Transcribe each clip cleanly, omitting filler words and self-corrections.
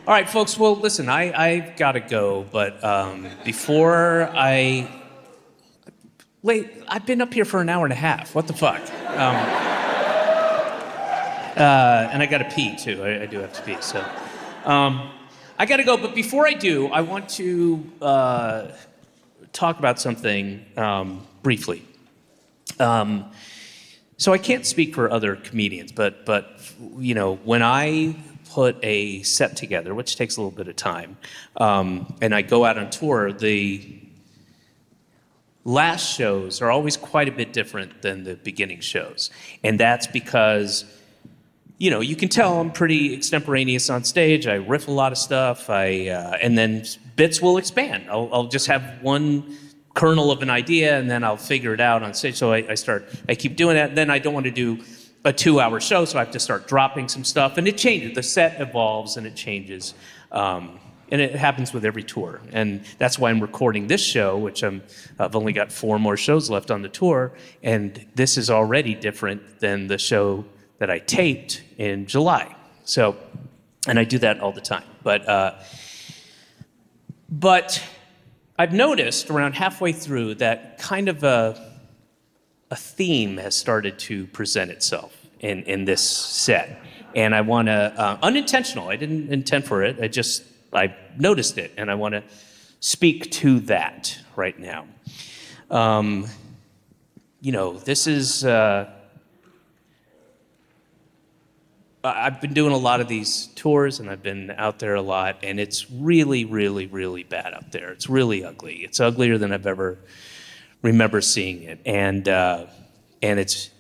All right, folks. Well, listen, I've got to go, but before I wait, I've been up here for an hour and a half. What the fuck? And I got to pee too. I do have to pee. So I got to go. But before I do, I want to talk about something briefly. So I can't speak for other comedians, but you know, when I put a set together, which takes a little bit of time, and I go out on tour, the last shows are always quite a bit different than the beginning shows. And that's because, you know, you can tell I'm pretty extemporaneous on stage. I riff a lot of stuff, and then bits will expand. I'll just have one kernel of an idea, and then I'll figure it out on stage. So I keep doing that. Then I don't want to do a 2-hour show, so I have to start dropping some stuff. And it changes. The set evolves and it changes. And it happens with every tour. And that's why I'm recording this show, which I've only got 4 more shows left on the tour. And this is already different than the show that I taped in July. So, and I do that all the time. But I've noticed around halfway through that kind of a theme has started to present itself in this set. And I want to, unintentional, I didn't intend for it, I noticed it, and I want to speak to that right now. You know, this is, I've been doing a lot of these tours, and I've been out there a lot, and it's really, really, really bad out there. It's really ugly. It's uglier than I've ever remember seeing it, and it's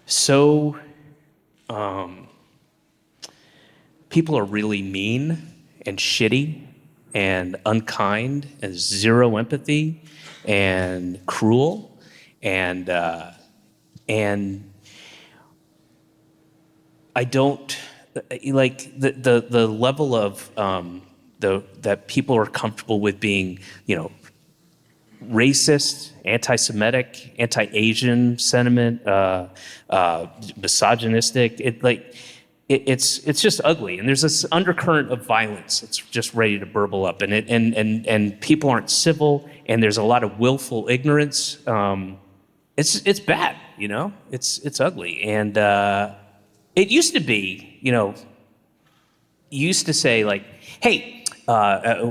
so, people are really mean and shitty and unkind and zero empathy and cruel and I don't like the level of that people are comfortable with being, you know, racist, anti-Semitic, anti-Asian sentiment, misogynistic. It's just ugly, and there's this undercurrent of violence that's just ready to burble up, and people aren't civil, and there's a lot of willful ignorance. It's bad, you know. It's ugly, and it used to be, you know, you used to say like, hey.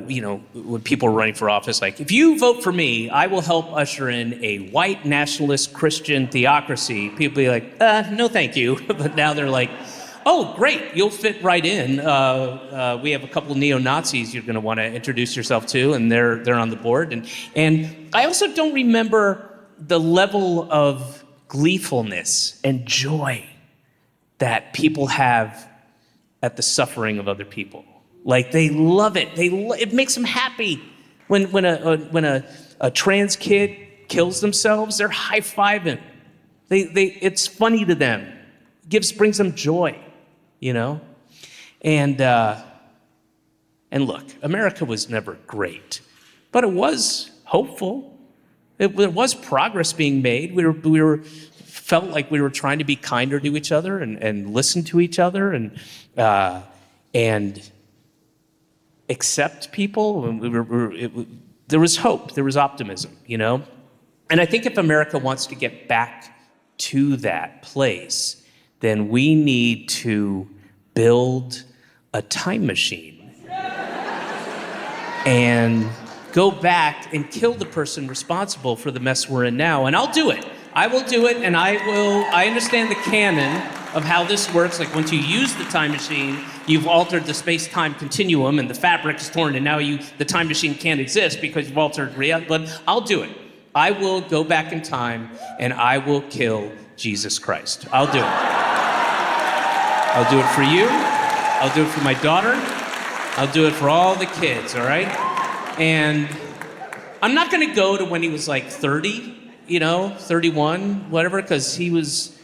You know, when people were running for office, like, if you vote for me, I will help usher in a white nationalist Christian theocracy. People be like, no, thank you. But now they're like, oh, great, you'll fit right in. We have a couple of neo-Nazis you're going to want to introduce yourself to, and they're on the board. And I also don't remember the level of gleefulness and joy that people have at the suffering of other people. Like, they love it. It makes them happy. When a trans kid kills themselves, they're high-fiving. It's funny to them. Brings them joy, you know. And look, America was never great, but it was hopeful. It was progress being made. We felt like we were trying to be kinder to each other and listen to each other and accept people. There was hope, there was optimism, you know? And I think if America wants to get back to that place, then we need to build a time machine and go back and kill the person responsible for the mess we're in now. And I'll do it. I will do it, and I understand the canon of how this works. Like, once you use the time machine, you've altered the space-time continuum, and the fabric is torn, and now the time machine can't exist because you've altered reality. But I'll do it. I will go back in time, and I will kill Jesus Christ. I'll do it. I'll do it for you. I'll do it for my daughter. I'll do it for all the kids, all right? And I'm not going to go to when he was like 30, you know, 31, whatever, because he was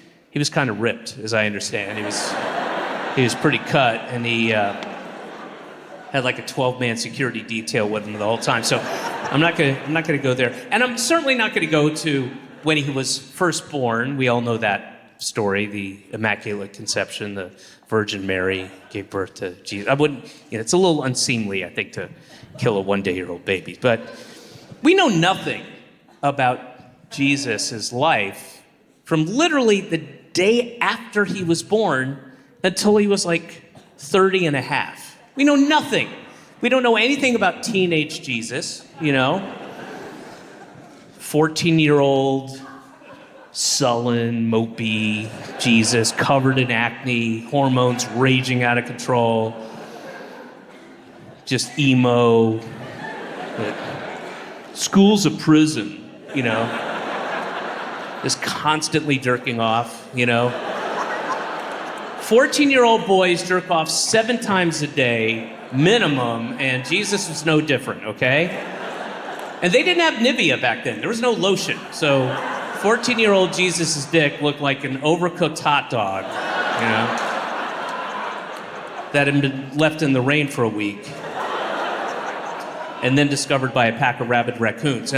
kind of ripped, as I understand. He was pretty cut, and he had like a 12-man security detail with him the whole time. So I'm not gonna go there, and I'm certainly not gonna go to when he was first born. We all know that story, the Immaculate Conception, the Virgin Mary gave birth to Jesus. I wouldn't, it's a little unseemly, I think, to kill a one-day-old baby. But we know nothing about Jesus' life from literally the day after he was born until he was like 30 and a half. We know nothing. We don't know anything about teenage Jesus, 14-year-old, sullen, mopey Jesus, covered in acne, hormones raging out of control, just emo. School's a prison, just constantly jerking off, 14-year-old boys jerk off 7 times a day, minimum, and Jesus was no different, okay? And they didn't have Nivea back then. There was no lotion. So 14-year-old Jesus' dick looked like an overcooked hot dog, that had been left in the rain for a week and then discovered by a pack of rabid raccoons.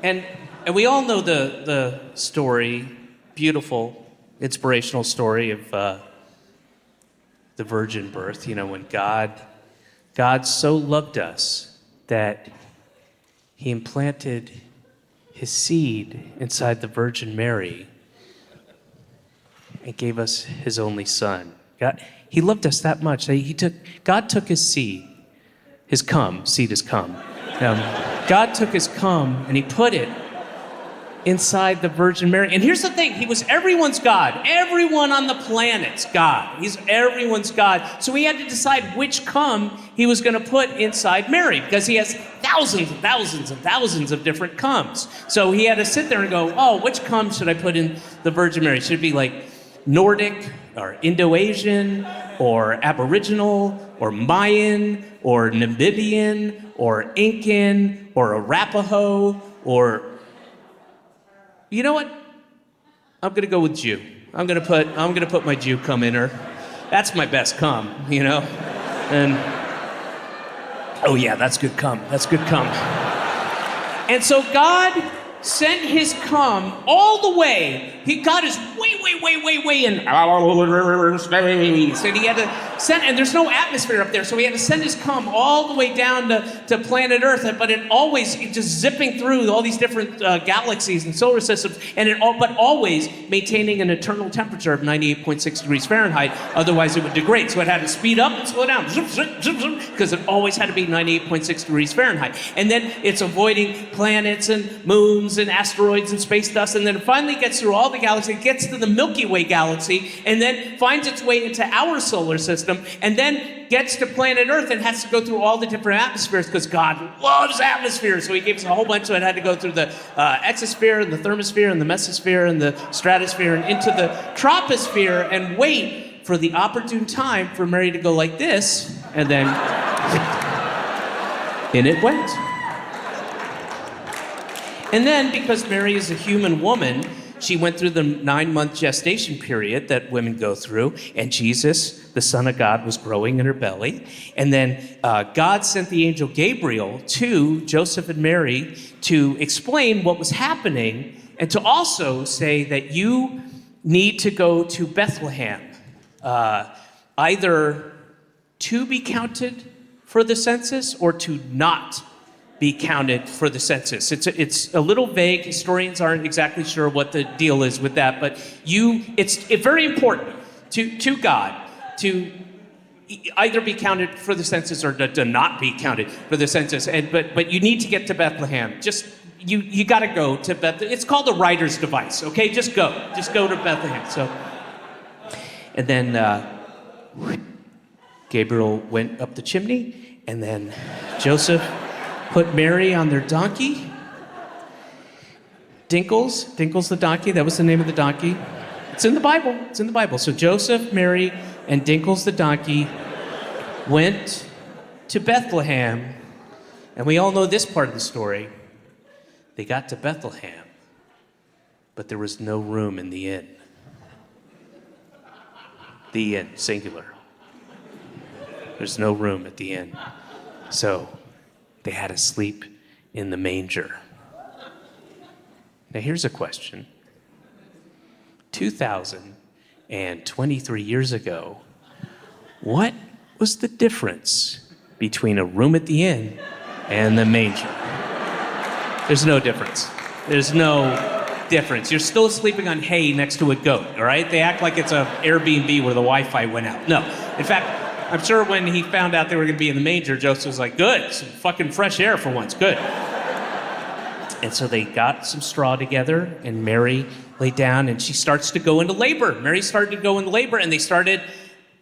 And we all know the story, beautiful, inspirational story of the virgin birth, when God so loved us that he implanted his seed inside the Virgin Mary and gave us his only son. He loved us that much. God took his seed is cum. God took his cum and he put it inside the Virgin Mary. And here's the thing, he was everyone's God. Everyone on the planet's God. He's everyone's God. So he had to decide which cum he was going to put inside Mary, because he has thousands and thousands and thousands of different cums. So he had to sit there and go, oh, which cum should I put in the Virgin Mary? Should it be like Nordic or Indo-Asian or Aboriginal or Mayan or Namibian or Incan or Arapaho or... You know what? I'm gonna go with Jew. I'm gonna put my Jew cum in her. That's my best cum, And oh yeah, that's good cum. That's good cum. And so God sent his cum all the way. God is way in outer space. And he had to send, and there's no atmosphere up there, so he had to send his cum all the way down to planet Earth. But it just zipping through all these different galaxies and solar systems, but always maintaining an eternal temperature of 98.6 degrees Fahrenheit. Otherwise, it would degrade. So it had to speed up and slow down, because it always had to be 98.6 degrees Fahrenheit. And then it's avoiding planets and moons and asteroids and space dust, and then it finally gets through all the galaxies, gets to the Milky Way galaxy, and then finds its way into our solar system, and then gets to planet Earth and has to go through all the different atmospheres, because God loves atmospheres. So he gave us a whole bunch, so it had to go through the exosphere and the thermosphere and the mesosphere and the stratosphere and into the troposphere, and wait for the opportune time for Mary to go like this, and then in it went. And then, because Mary is a human woman, she went through the 9-month gestation period that women go through, and Jesus, the Son of God, was growing in her belly. And then God sent the angel Gabriel to Joseph and Mary to explain what was happening, and to also say that you need to go to Bethlehem, either to be counted for the census or to not be counted for the census. It's a little vague. Historians aren't exactly sure what the deal is with that, but it's very important to God to either be counted for the census or to not be counted for the census. But you need to get to Bethlehem. You got to go to Bethlehem. It's called the writer's device. Okay, just go to Bethlehem. So, and then Gabriel went up the chimney, and then Joseph put Mary on their donkey. Dinkles the donkey, that was the name of the donkey. It's in the Bible. So Joseph, Mary, and Dinkles the donkey went to Bethlehem. And we all know this part of the story. They got to Bethlehem, but there was no room in the inn. The inn, singular. There's no room at the inn. So they had to sleep in the manger. Now here's a question. 2023 years ago, what was the difference between a room at the inn and the manger? There's no difference. There's no difference. You're still sleeping on hay next to a goat, all right? They act like it's an Airbnb where the Wi-Fi went out. No. In fact, I'm sure when he found out they were going to be in the manger, Joseph was like, good, some fucking fresh air for once, good. And so they got some straw together, and Mary laid down, and she starts to go into labor. Mary started to go into labor, and they started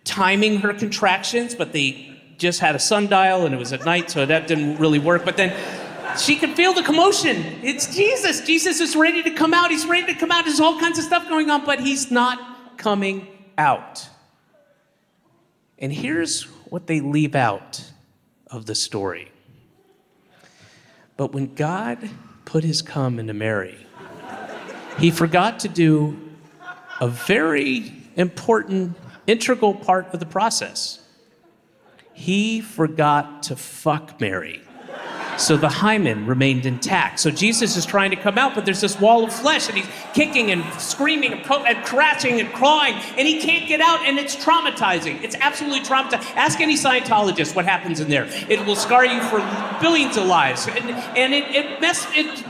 timing her contractions, but they just had a sundial, and it was at night, so that didn't really work. But then she could feel the commotion. It's Jesus. Jesus is ready to come out. He's ready to come out. There's all kinds of stuff going on, but he's not coming out. And here's what they leave out of the story. But when God put his come into Mary, he forgot to do a very important, integral part of the process. He forgot to fuck Mary. So the hymen remained intact. So Jesus is trying to come out, but there's this wall of flesh, and he's kicking and screaming and crashing and clawing, and he can't get out, and it's traumatizing. It's absolutely traumatizing. Ask any Scientologist what happens in there. It will scar you for billions of lives. And it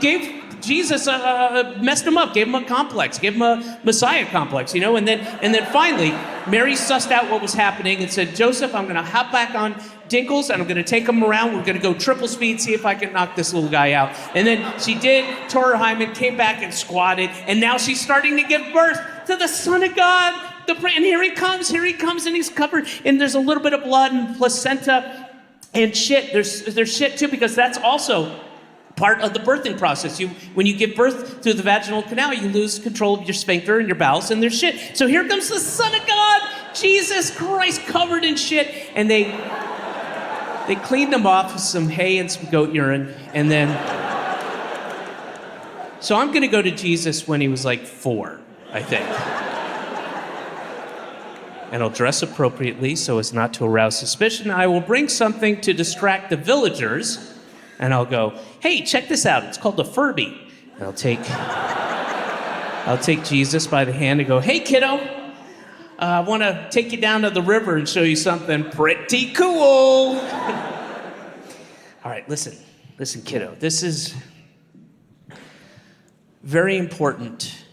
gave Jesus messed him up, gave him a complex, gave him a Messiah complex, and then finally, Mary sussed out what was happening and said, Joseph, I'm gonna hop back on Dinkles and I'm gonna take him around. We're gonna go triple speed, see if I can knock this little guy out. And then she did, tore her hymen, came back and squatted, and now she's starting to give birth to the Son of God. And here he comes, and he's covered, and there's a little bit of blood and placenta and shit. There's shit too, because that's also part of the birthing process. When you give birth through the vaginal canal, you lose control of your sphincter and your bowels, and there's shit. So here comes the Son of God, Jesus Christ, covered in shit, and they cleaned him off with some hay and some goat urine, and then. So I'm gonna go to Jesus when he was like 4, I think. And I'll dress appropriately so as not to arouse suspicion. I will bring something to distract the villagers. And I'll go, hey, check this out. It's called a Furby. And I'll take Jesus by the hand and go, hey, kiddo, I want to take you down to the river and show you something pretty cool. All right, listen, kiddo. This is very important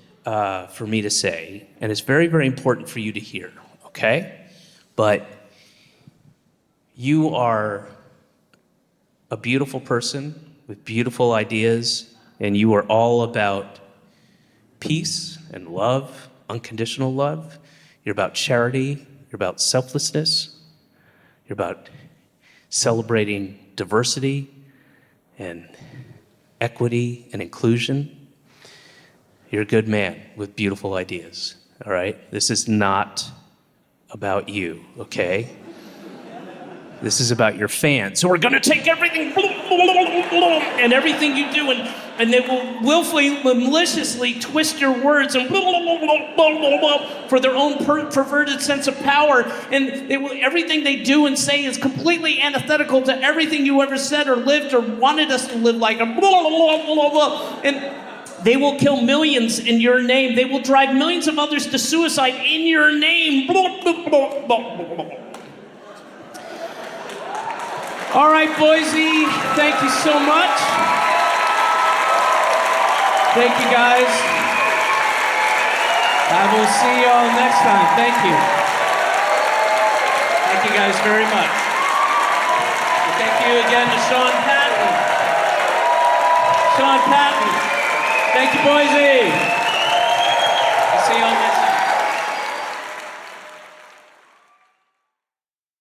for me to say, and it's very, very important for you to hear, okay? But you are a beautiful person with beautiful ideas, and you are all about peace and love, unconditional love. You're about charity. You're about selflessness. You're about celebrating diversity and equity and inclusion. You're a good man with beautiful ideas, all right? This is not about you, okay? This is about your fans. So we're gonna take everything and everything you do, and they will willfully, maliciously twist your words and for their own perverted sense of power. And everything they do and say is completely antithetical to everything you ever said or lived or wanted us to live like. And they will kill millions in your name. They will drive millions of others to suicide in your name. All right, Boise, thank you so much. Thank you, guys. I will see you all next time. Thank you. Thank you guys very much. And thank you again to Sean Patton. Sean Patton. Thank you, Boise. I'll see you all next time.